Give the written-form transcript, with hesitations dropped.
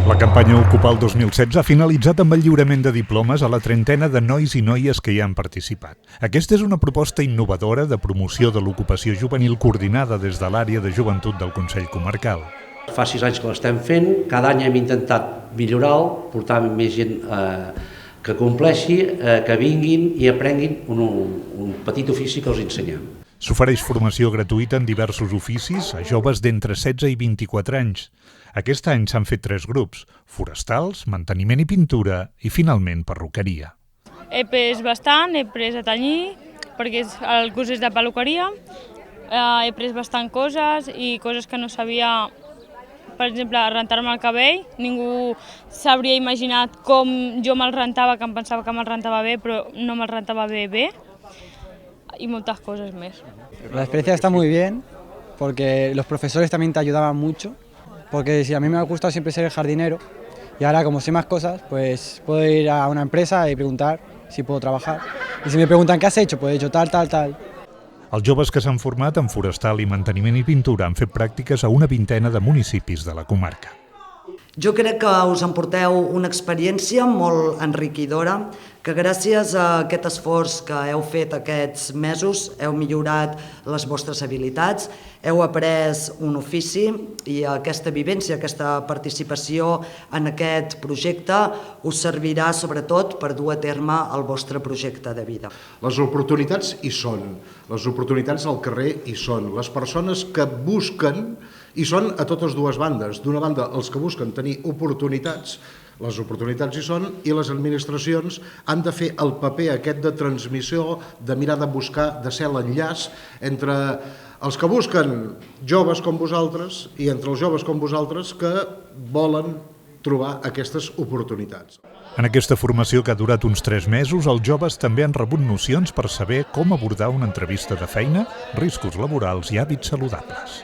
La campanya Ocupa el 2016 ha finalitzat amb el lliurament de diplomes a la trentena de nois i noies que hi han participat. Aquesta és una proposta innovadora de promoció de l'ocupació juvenil coordinada des de l'àrea de joventut del Consell Comarcal. Fa 6 anys que l'estem fent, cada any hem intentat millorar-lo, portar més gent que compleixi, que vinguin i aprenguin un petit ofici que els ensenyem. S'ofereix formació gratuïta en diversos oficis a joves d'entre 16 i 24 anys. Aquest any s'han fet 3 grups: forestals, manteniment i pintura i, finalment, perruqueria. He pres bastant, he pres a tenyir, perquè el curs és de peluqueria. He pres bastant coses i coses que no sabia. Per exemple, rentar-me el cabell. Ningú s'hauria imaginat com jo me'l rentava, que em pensava que me'l rentava bé, però no me'l rentava bé. Y muchas cosas más. La experiencia está muy bien, porque los profesores también te ayudaban mucho, porque si a mí me ha gustado siempre ser el jardinero, y ahora como sé más cosas, pues puedo ir a una empresa y preguntar si puedo trabajar. Y si me preguntan qué has hecho, pues he hecho tal. Els joves que s'han format en forestal i manteniment i pintura han fet pràctiques a una vintena de municipis de la comarca. Jo crec que us emporteu una experiència molt enriquidora, que gràcies a aquest esforç que heu fet aquests mesos heu millorat les vostres habilitats, heu après un ofici i aquesta vivència, aquesta participació en aquest projecte us servirà sobretot per dur a terme el vostre projecte de vida. Les oportunitats hi són, les oportunitats al carrer hi són, les persones que busquen hi són a totes dues bandes. D'una banda, els que busquen tenir oportunitats, les oportunitats hi són, i les administracions han de fer el paper aquest de transmissió, de mirar de buscar, de ser l'enllaç entre els que busquen joves com vosaltres i entre els joves com vosaltres que volen trobar aquestes oportunitats. En aquesta formació, que ha durat uns 3 mesos, els joves també han rebut nocions per saber com abordar una entrevista de feina, riscos laborals i hàbits saludables.